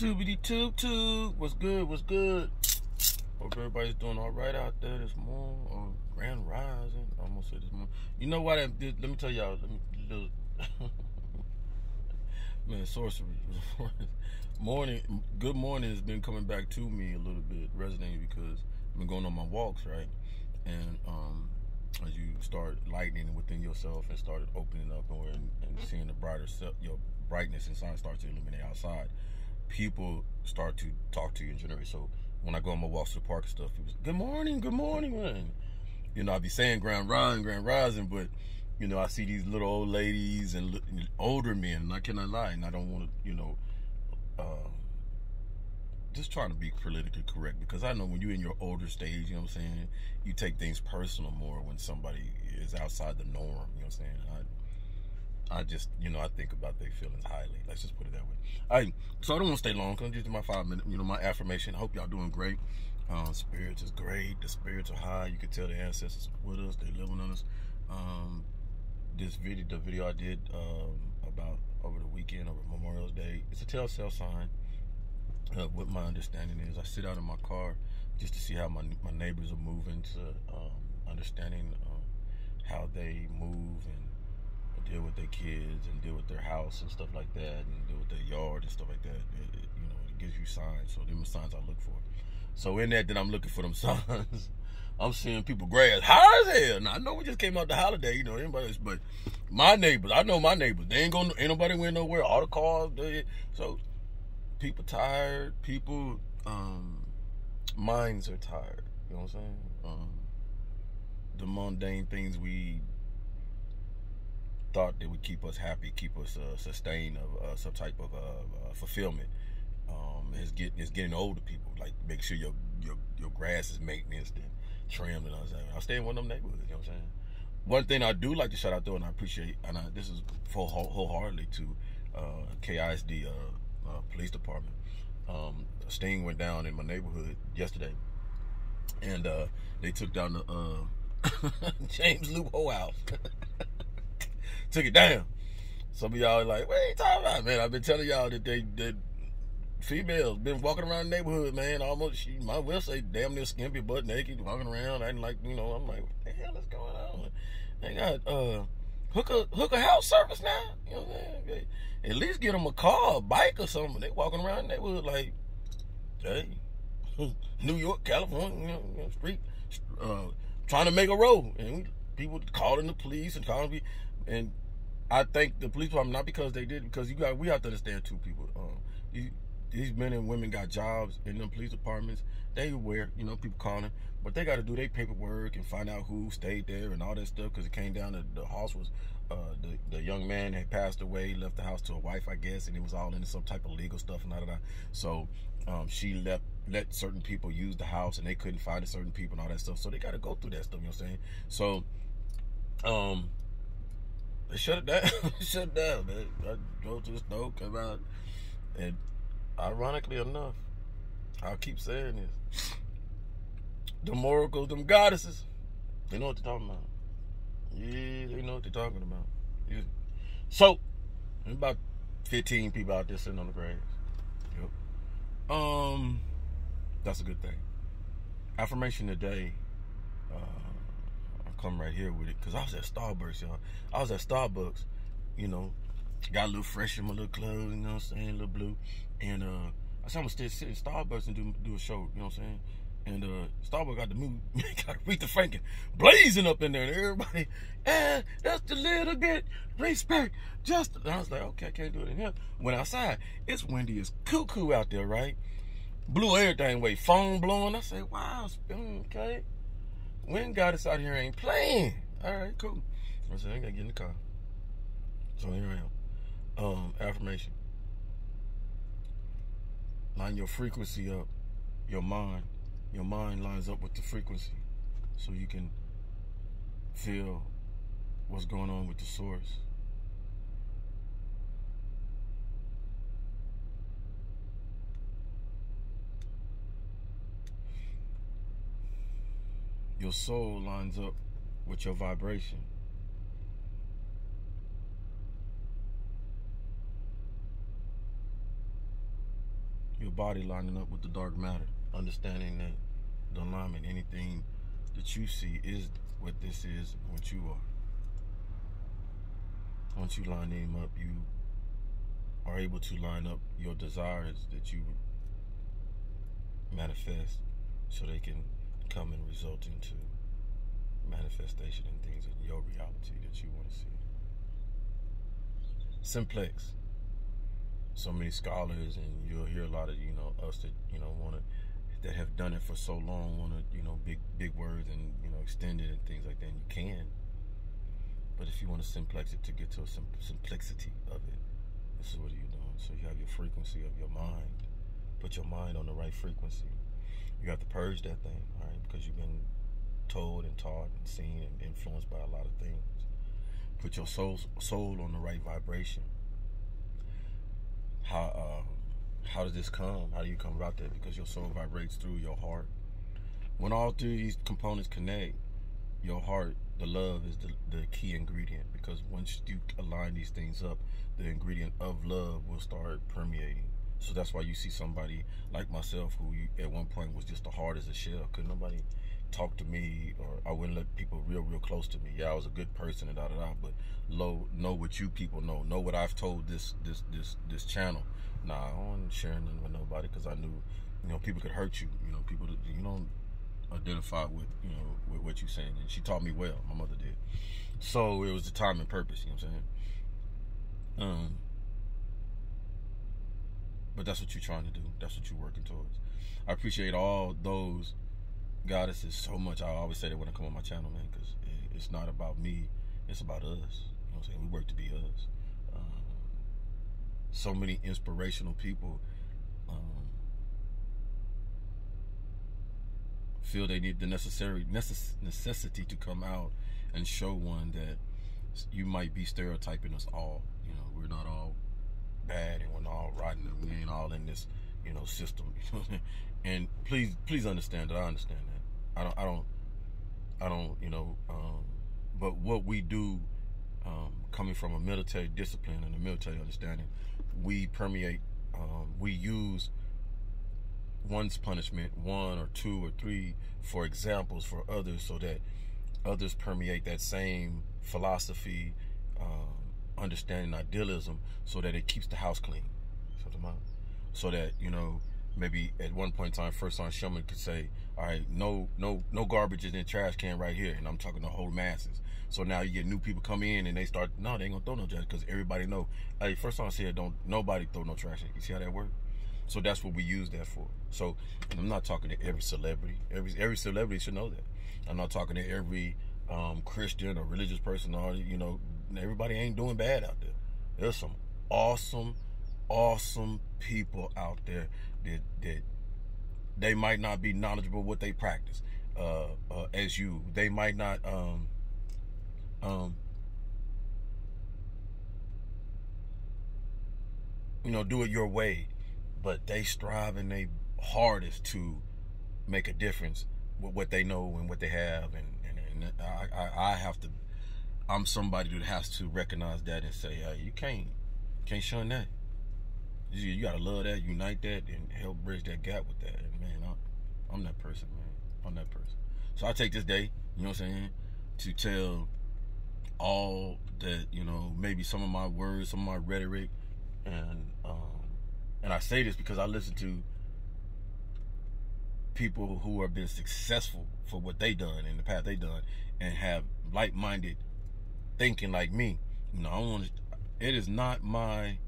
Tubity tube tube. What's good? What's good? Hope everybody's doing all right out there this morning. Or grand rising. I almost said this morning. You know what? Let me tell y'all. Man, sorcery. Good morning has been coming back to me a little bit, resonating because I've been going on my walks, right? And as you start lightening within yourself and start opening up and seeing the brighter self, your brightness inside starts to illuminate outside, people start to talk to you and generate. So when I go on my walks to the park and stuff, people say, good morning, man. You know, I be saying grand rising, but you know, I see these little old ladies and older men, and I cannot lie, and I don't want to, you know, just trying to be politically correct, because I know when you're in your older stage, you know what I'm saying, you take things personal more when somebody is outside the norm, you know what I'm saying. I just, you know, I think about their feelings highly. Let's just put it that way. All right, so I don't want to stay long. I'm just do my 5 minute, you know, my affirmation. I hope y'all doing great. Spirits is great. The spirits are high. You can tell the ancestors with us. They living on us. The video I did about over the weekend, over Memorial Day, it's a telltale sign. What my understanding is, I sit out in my car just to see how my neighbors are moving, to understanding how they move and deal with their kids and deal with their house and stuff like that, and deal with their yard and stuff like that. You know, it gives you signs. So them are signs I look for. So in that I'm looking for them signs. I'm seeing people grass high as hell. Now I know we just came out the holiday, you know, everybody's, but my neighbors, I know my neighbors. They ain't nobody went nowhere. All the cars, so people tired. People minds are tired. You know what I'm saying? The mundane things we thought that would keep us happy, keep us sustained of some type of fulfillment. It's getting older people. Like, make sure your grass is maintained and trimmed and all that. I stay in one of them neighborhoods. You know what I'm saying? One thing I do like to shout out though, and I appreciate, and this is wholeheartedly to KISD police department. A sting went down in my neighborhood yesterday, and they took down the James Loophole house. Took it down. Some of y'all are like, what are you talking about, man? I've been telling y'all that females been walking around the neighborhood, man. Almost, she might well say damn near skimpy, butt naked, walking around, acting like, you know. I'm like, what the hell is going on? They got hooker house service now. You know what I'm saying? At least get them a car, a bike, or something. They walking around the neighborhood like, hey, New York, California, you know, street, trying to make a road, and people calling the police and calling people. And I thank the police department, not because they did, because we have to understand too, people. These men and women got jobs in them police departments. They aware, you know, people calling, but they got to do their paperwork and find out who stayed there and all that stuff, because it came down to the house was, the young man had passed away, left the house to a wife, I guess, and it was all into some type of legal stuff and all that. So she let certain people use the house, and they couldn't find certain people and all that stuff. So they got to go through that stuff, you know what I'm saying? So they shut it down. Shut it down, man. I drove to the store, came out, and ironically enough, I'll keep saying this, them oracles, them goddesses, they know what they're talking about. Yeah, they know what they're talking about. Yeah. So, there's about 15 people out there sitting on the grass. Yep. That's a good thing. Affirmation today, I'll come right here with it, because I was at Starbucks, y'all. I was at Starbucks, you know, got a little fresh in my little clothes, you know what I'm saying, a little blue. And I said I'm gonna sit in Starbucks and do a show, you know what I'm saying? And Starbucks got the move, got Aretha Franklin blazing up in there, and everybody, just a little bit respect, just. And I was like, okay, I can't do it in here. Went outside, it's windy as cuckoo out there, right? Blew everything away, phone blowing. I said, wow, okay. Wind goddess out here ain't playing. All right, cool. I said, I gotta get in the car. So here I am. Affirmation. Line your frequency up, your mind. Your mind lines up with the frequency, so you can feel what's going on with the source. Your soul lines up with your vibration. your body lining up with the dark matter, understanding that the alignment, anything that you see is what this is, what you are. Once you line them up, you are able to line up your desires that you manifest, so they can come and result into manifestation and things in your reality that you want to see. Simplex. So many scholars, and you'll hear a lot of, us that, that have done it for so long, want to, big words and, extend it and things like that. And you can. But if you want to simplex it to get to a simplicity of it, this is what you're doing. So you have your frequency of your mind. Put your mind on the right frequency. You have to purge that thing, all right? Because you've been told and taught and seen and influenced by a lot of things. Put your soul on the right vibration. How does this come? How do you come about that? Because your soul vibrates through your heart. When all three of these components connect, your heart, the love, is the key ingredient. Because once you align these things up, the ingredient of love will start permeating. So that's why you see somebody like myself who at one point was just the hard as a shell. Couldn't nobody talk to me, or I wouldn't let people real close to me. Yeah, I was a good person and but know what you people know what I've told this channel. Nah, I wasn't sharing nothing with nobody, because I knew, people could hurt you. People that you don't identify with, with what you're saying. And she taught me well, my mother did. So it was the time and purpose, you know what I'm saying? But that's what you're trying to do. That's what you're working towards. I appreciate all those goddesses so much. I always say that when I come on my channel, man, because it's not about me. It's about us. You know what I'm saying? We work to be us. So many inspirational people feel they need the necessity to come out and show one that you might be stereotyping us all. We're not all bad and we're not all rotten, and we ain't all in this, system. And please understand that I understand that. I don't, but what we do, coming from a military discipline and a military understanding, we permeate, we use one's punishment, 1 or 2 or 3, for examples for others, so that others permeate that same philosophy, understanding, idealism, so that it keeps the house clean. So that, maybe at one point in time, First Sergeant Shuman could say, all right, no garbage is in the trash can right here. And I'm talking the whole masses. So now you get new people come in and they start, no, they ain't gonna throw no trash, because everybody know, hey, First Sergeant said, don't nobody throw no trash in. You see how that works? So that's what we use that for. So I'm not talking to every celebrity. Every celebrity should know that. I'm not talking to every Christian or religious person. Or, everybody ain't doing bad out there. There's some awesome people out there that they might not be knowledgeable what they practice as you. They might not do it your way, but they strive and they hardest to make a difference with what they know and what they have, and I have to. I'm somebody that has to recognize that and say, hey, you can't shun that. You gotta love that, unite that, and help bridge that gap with that. And man, I'm that person, man. I'm that person. So I take this day, you know what I'm saying, to tell all that, maybe some of my words, some of my rhetoric, and I say this because I listen to people who have been successful for what they done and the path they done, and have like-minded thinking like me. It is not my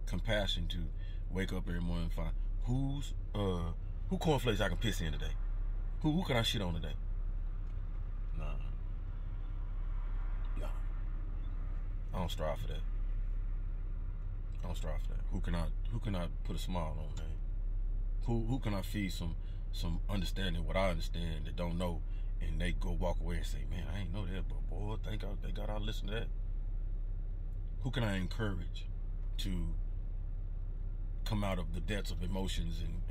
compassion to wake up every morning and find who cornflakes I can piss in today. Who can I shit on today? Nah. I don't strive for that. Who can I put a smile on, man? Who can I feed some understanding what I understand that don't know, and they go walk away and say, man, I ain't know that, but boy, thank God I listened to that. Who can I encourage to come out of the depths of emotions and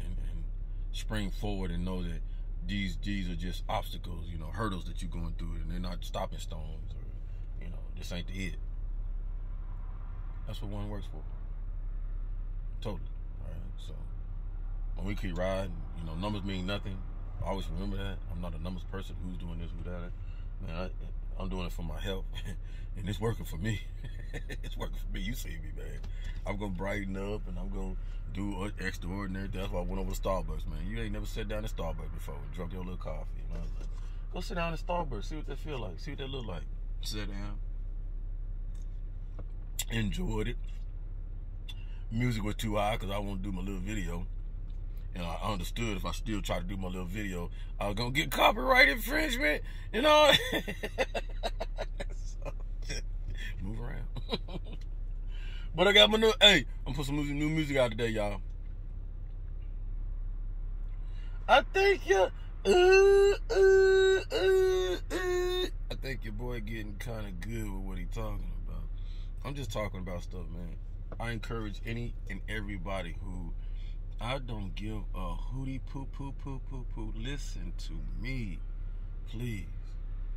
spring forward and know that these are just obstacles, hurdles that you're going through, and they're not stopping stones, or this ain't the it. That's what one works for. Totally. All right. So when we keep riding, you know, numbers mean nothing. Always remember that. I'm not a numbers person. Who's doing this, who that? Man, I'm doing it for my health, and it's working for me. It's working for me. You see me, man. I'm gonna brighten up, and I'm gonna do extraordinary. That's why I went over to Starbucks, man. You ain't never sat down at Starbucks before and drunk your little coffee. You know, like, go sit down at Starbucks. See what that feel like. See what that look like. Sit down. Enjoyed it. Music was too high because I want to do my little video. And I understood if I still try to do my little video, I was going to get copyright infringement, you know. So, move around. But I got my new, hey, I'm putting some new music out today, y'all. I think I think your boy getting kind of good with what he talking about. I'm just talking about stuff, man. I encourage any and everybody who, I don't give a hootie poo poo poo poo poo. Listen to me, please,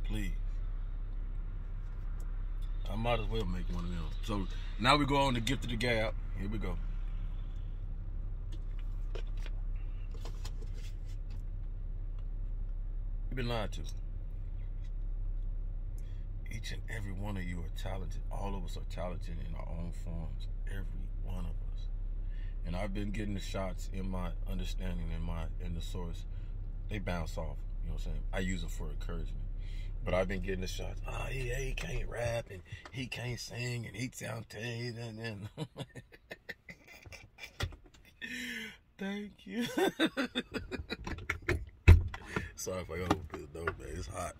please. I might as well make one of them. So now we go on to Gift of the Gab. Here we go. You've been lied to. Each and every one of you are talented. All of us are talented in our own forms. Every one of us. And I've been getting the shots in my understanding, in the source. They bounce off. You know what I'm saying? I use them for encouragement. But I've been getting the shots. Oh, he can't rap, and he can't sing, and he sound tasty. And thank you. Sorry if I got a bit though, man. It's hot.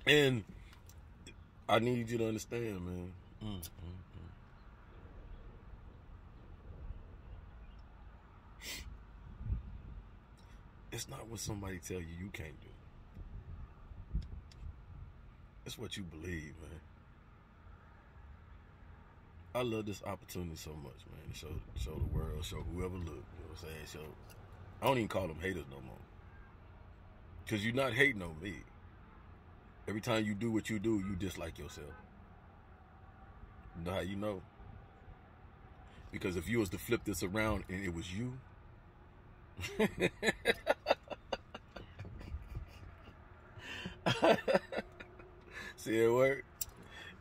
And I need you to understand, man. It's not what somebody tell you can't do. It's what you believe, man. I love this opportunity so much, man. To show the world, show whoever look. You know what I'm saying? I don't even call them haters no more. Because you're not hating on me. Every time you do what you do, you dislike yourself. You know how you know? Because if you was to flip this around and it was you, see it work?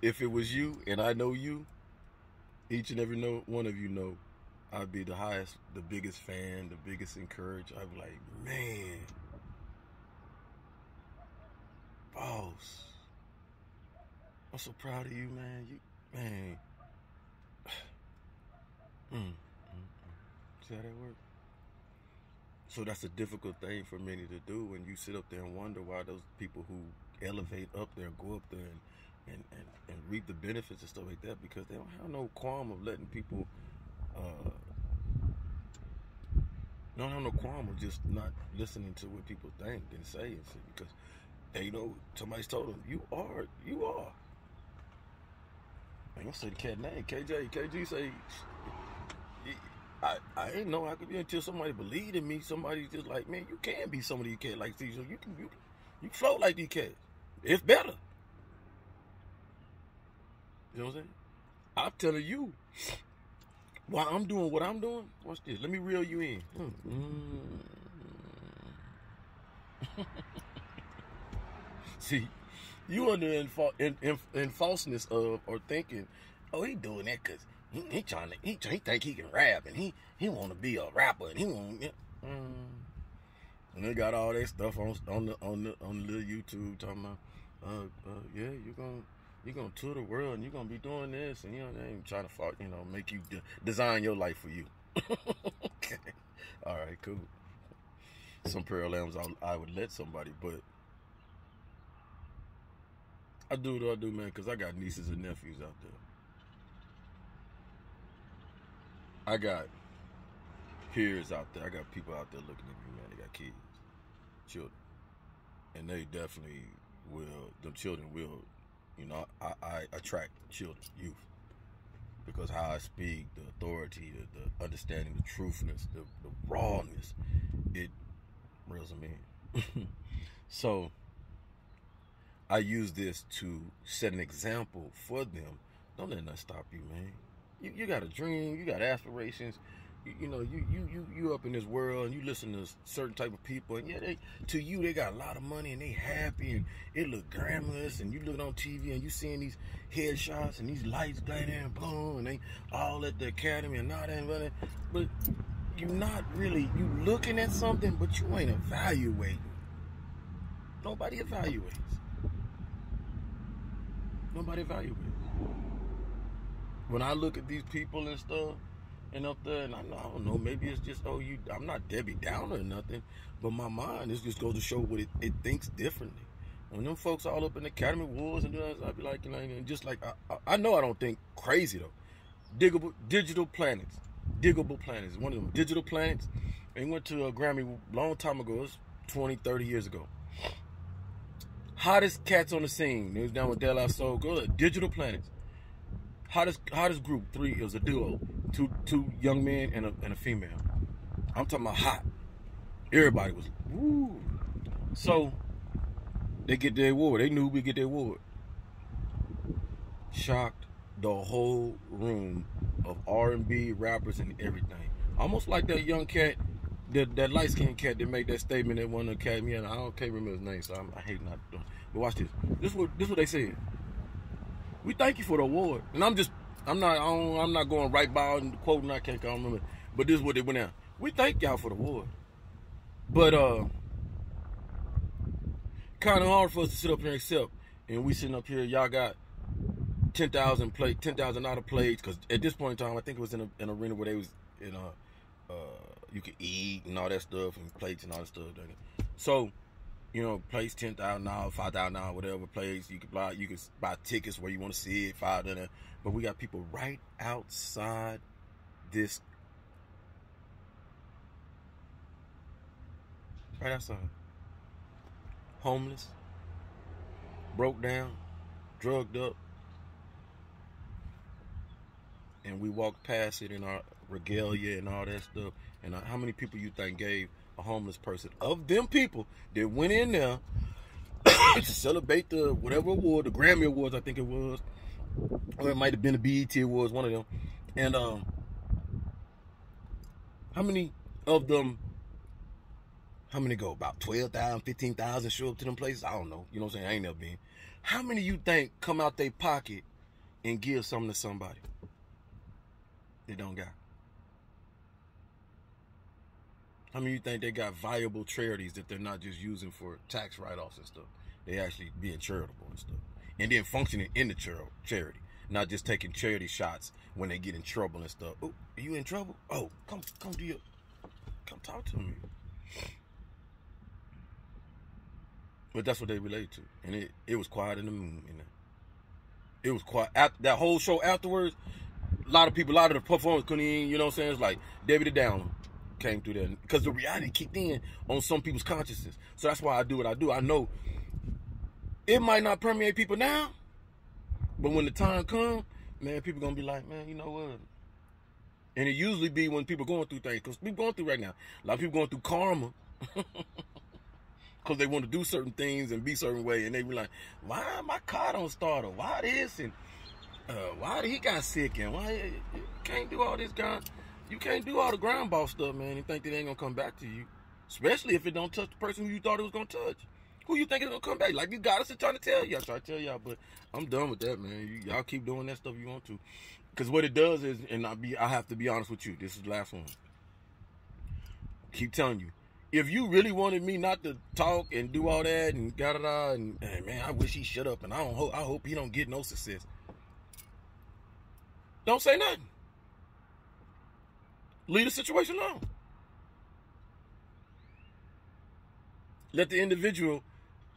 If it was you and I know you, each and every one of you know, I'd be the highest, the biggest fan, the biggest encourager. I'd be like, man, boss, I'm so proud of you, man. See how that works? So that's a difficult thing for many to do when you sit up there and wonder why those people who elevate up there, go up there and reap the benefits and stuff like that, because they don't have no qualm of letting people, don't have no qualm of just not listening to what people think and say and shit, because they know somebody's told them, you are. I ain't gonna say the cat name, KG say, I ain't know I could be until somebody believed in me. Somebody just like, man, you can be some of these cats like these. You can float like these cats. It's better. You know what I'm saying? I'm telling you, while I'm doing what I'm doing, watch this. Let me reel you in. See, you under in falseness of or thinking, oh, he doing that because he think he can rap and he want to be a rapper and he want. And they got all that stuff on the little YouTube talking about, yeah, you're gonna tour the world and you're gonna be doing this, and you know they ain't trying to make you design your life for you. Okay, all right, cool. Some parallels I would let somebody, but I do what I do, man, because I got nieces and nephews out there. I got peers out there. I got people out there looking at me, man. They got kids, children, and they definitely will. Them children will, I attract children, youth, because how I speak, the authority, the understanding, the truthness, the rawness, it reels them in. So I use this to set an example for them. Don't let nothing stop you, man. You got a dream, you got aspirations. You know, you up in this world and you listen to certain type of people, and yeah, they got a lot of money and they happy and it look glamorous, and you look on TV and you seeing these headshots and these lights glitter and boom, and they all at the academy and all that, but you not really, you looking at something, but you ain't evaluating. Nobody evaluates. Nobody evaluates. When I look at these people and stuff, and up there, and I don't know, maybe it's just, I'm not Debbie Downer or nothing, but my mind is just goes to show what it thinks differently. When them folks all up in the Academy Awards and doing, I'd be like, you know, and just like, I know I don't think crazy though. Digital Planets, one of them digital planets. They went to a Grammy a long time ago. It was 20, 30 years ago. Hottest cats on the scene. They was down with De La Soul. Go to Digital Planets. Hottest group, three. It was a duo, two young men and a female. I'm talking about hot. Everybody was woo. So they get their award. They knew we'd get their award. Shocked the whole room of R&B rappers and everything. Almost like that young cat, that light-skinned cat that made that statement at one of the Academy. And can't remember his name, so I hate not doing. But watch this. This is what they said. We thank you for the award. And I'm not going right by and quoting, I can't remember. But this is what they went out. We thank y'all for the award. But kind of hard for us to sit up here and accept. And we sitting up here, y'all got 10,000 out plates, because at this point in time, I think it was in an arena where they was in you could eat and all that stuff, and plates and all that stuff. So, you know, plates $10,000, $5,000, whatever plates you could buy. You could buy tickets where you want to see it, $5. But we got people right outside this, right outside, homeless, broke down, drugged up, and we walked past it in our regalia and all that stuff. And how many people you think gave a homeless person, of them people that went in there to celebrate the whatever award, the Grammy Awards, I think it was, or it might have been the BET Awards, one of them. And how many of them, how many go? About 12,000, 15,000 show up to them places? I don't know. You know what I'm saying? I ain't never been. How many you think come out their pocket and give something to somebody they don't got? How many you think they got viable charities that they're not just using for tax write-offs and stuff? They actually being charitable and stuff. And then functioning in the charity. Not just taking charity shots when they get in trouble and stuff. Oh, are you in trouble? Oh, come talk to me. But that's what they relate to. And it was quiet in the moon. It was quiet. That whole show afterwards, a lot of the performers couldn't even, you know what I'm saying? It's like Debbie the Downer came through there, because the reality kicked in on some people's consciousness. So that's why I do what I do. I know it might not permeate people now, but when the time comes, man, people gonna be like, man, you know what? And it usually be when people going through things, because we're going through right now. A lot of people going through karma, because they want to do certain things and be certain way, and they be like, why my car don't start, or why this, and why he got sick, and why you can't do all this kind. You can't do all the ground ball stuff, man, and think that it ain't gonna come back to you. Especially if it don't touch the person who you thought it was gonna touch. Who you think it's gonna come back? Like, you got us to try to tell you. I try to tell y'all, but I'm done with that, man. Y'all keep doing that stuff you want to. Because what it does is, and I have to be honest with you, this is the last one. Keep telling you. If you really wanted me not to talk and do all that and da-da-da, and man, I wish he shut up, and I hope he don't get no success. Don't say nothing. Leave the situation alone. Let the individual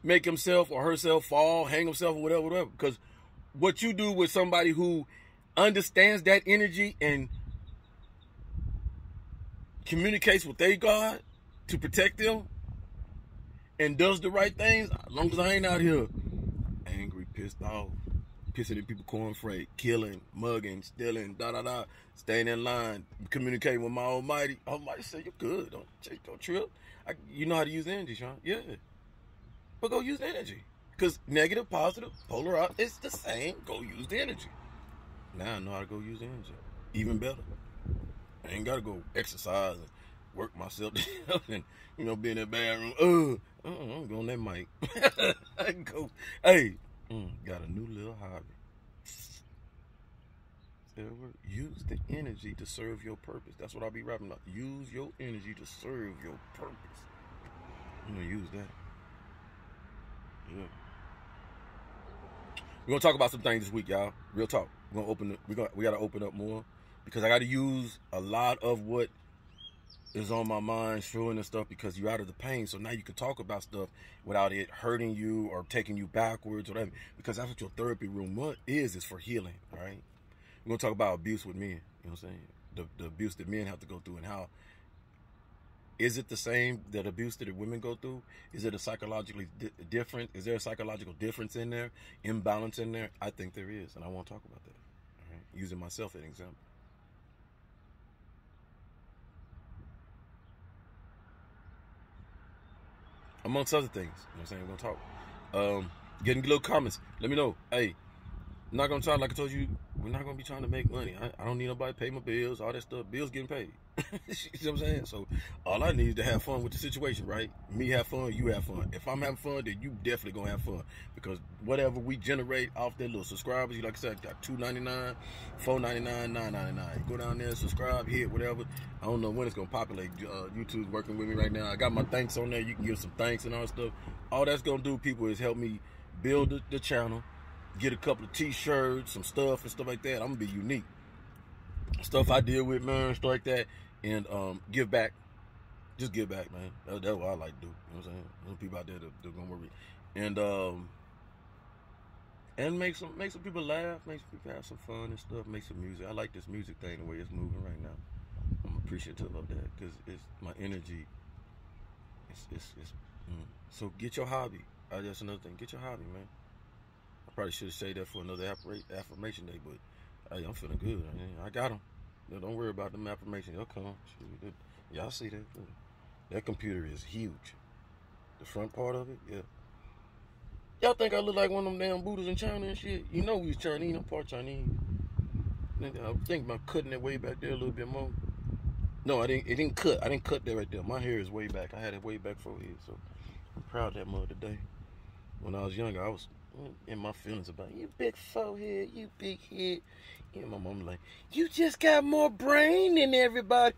make himself or herself fall, hang himself, or whatever. Because what you do with somebody who understands that energy and communicates with their God to protect them and does the right things, as long as I ain't out here angry, pissed off, pissing in people cornflake, killing, mugging, stealing, da-da-da, staying in line, communicating with my Almighty. Almighty said, you're good. Don't trip. You know how to use energy, Sean. Yeah. But go use the energy. Because negative, positive, polar out, it's the same. Go use the energy. Now I know how to go use the energy. Even better. I ain't gotta go exercise and work myself down and, you know, be in that bathroom. I'm going that mic. I go, hey, got a new little hobby. Use the energy to serve your purpose. That's what I'll be rapping about. Use your energy to serve your purpose. I'm gonna use that. Yeah. We're gonna talk about some things this week, y'all. Real talk. We're gonna open it. We gotta open up more because I gotta use a lot of what is on my mind, showing and stuff, because you're out of the pain. So now you can talk about stuff without it hurting you or taking you backwards or whatever. Because that's what your therapy room is for healing, right? We're going to talk about abuse with men, you know what I'm saying? The abuse that men have to go through, and how is it the same that abuse that women go through? Is it a psychologically different? Is there a psychological difference in there, imbalance in there? I think there is, and I want to talk about that, all right? Using myself as an example. Amongst other things, you know what I'm saying? We're going to talk. Getting little comments. Let me know. Hey, I'm not going to try, like I told you, we're not going to be trying to make money. I don't need nobody to pay my bills, all that stuff. Bills getting paid. You know what I'm saying? So all I need is to have fun with the situation, right? Me have fun, you have fun. If I'm having fun, then you definitely going to have fun. Because whatever we generate off their little subscribers, like I said, got $2.99, $4.99, $9.99. You go down there, subscribe, hit whatever. I don't know when it's going to populate. YouTube's working with me right now. I got my thanks on there. You can give some thanks and all that stuff. All that's going to do, people, is help me build the channel. Get a couple of t-shirts, some stuff and stuff like that. I'm gonna be unique. Stuff I deal with, man, stuff like that. And give back. Just give back, man. That's what I like to do. You know what I'm saying? There's people out there that gonna worry. And make some people laugh, make some people have some fun and stuff, make some music. I like this music thing, the way it's moving right now. I'm appreciative of that, because it's my energy. So get your hobby. That's another thing. Get your hobby, man. Probably should have said that for another affirmation day, but hey, I'm feeling good. I got them. Don't worry about them affirmations. They'll come. Y'all see that? That computer is huge. The front part of it, yeah. Y'all think I look like one of them damn Buddhas in China and shit? You know we was Chinese. I'm part Chinese. I think about cutting it way back there a little bit more. No, it didn't cut. I didn't cut that right there. My hair is way back. I had it way back forehead, so I'm proud of that mother today. When I was younger, I was in my feelings about you big forehead, you big head. Yeah, my mom like, you just got more brain than everybody.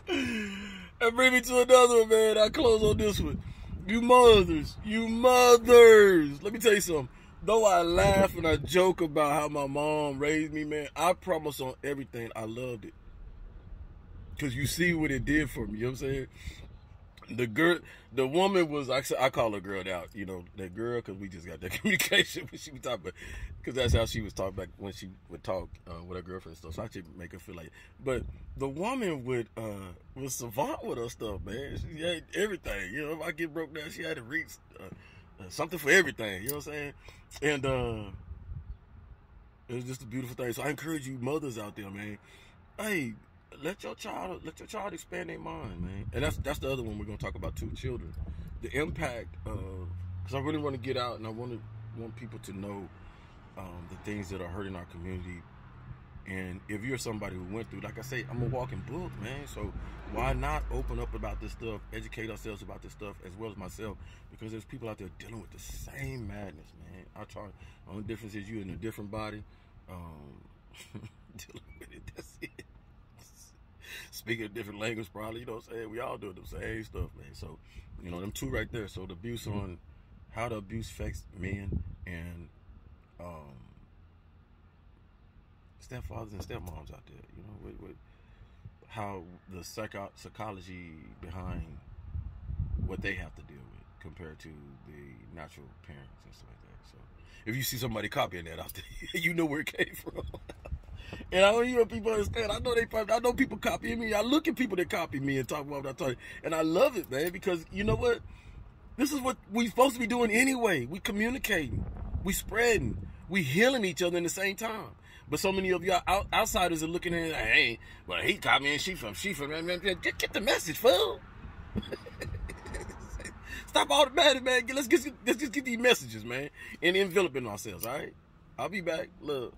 That bring me to another one, man. I close on this one. You mothers. Let me tell you something. Though I laugh and I joke about how my mom raised me, man, I promise on everything I loved it. Because you see what it did for me, you know what I'm saying? The woman was, I call her girl out, you know, that girl, because we just got that communication when she was talking, because that's how she was talking back when she would talk with her girlfriend and stuff. So I should make her feel like, but the woman was savant with her stuff, man. She had everything, you know. If I get broke down, she had to reach something for everything, you know what I'm saying? And it was just a beautiful thing. So I encourage you mothers out there, man. Hey, let your child expand their mind, man. And that's the other one we're gonna talk about too, children. The impact of, because I really want to get out and I want people to know the things that are hurting our community. And if you're somebody who went through, like I say, I'm a walking book, man. So why not open up about this stuff, educate ourselves about this stuff as well as myself, because there's people out there dealing with the same madness, man. The only difference is you're in a different body, dealing with it. That's it. Speaking a different language, probably, you know what I'm saying? We all do the same stuff, man. So, you know, them two right there. So the abuse on how the abuse affects men and stepfathers and stepmoms out there, you know, with how the psychology behind what they have to deal with compared to the natural parents and stuff like that. So if you see somebody copying that out there, you know where it came from. And I don't hear people understand. I know people copying me. I look at people that copy me and talk about what I'm talking. And I love it, man, because you know what? This is what we're supposed to be doing anyway. We communicating, we spreading, we healing each other in the same time. But so many of y'all outsiders are looking at it like, hey, well, he copying, she from. Just get the message, fool. Stop all the madness, man. Let's just get these messages, man, and enveloping ourselves. All right. I'll be back. Love.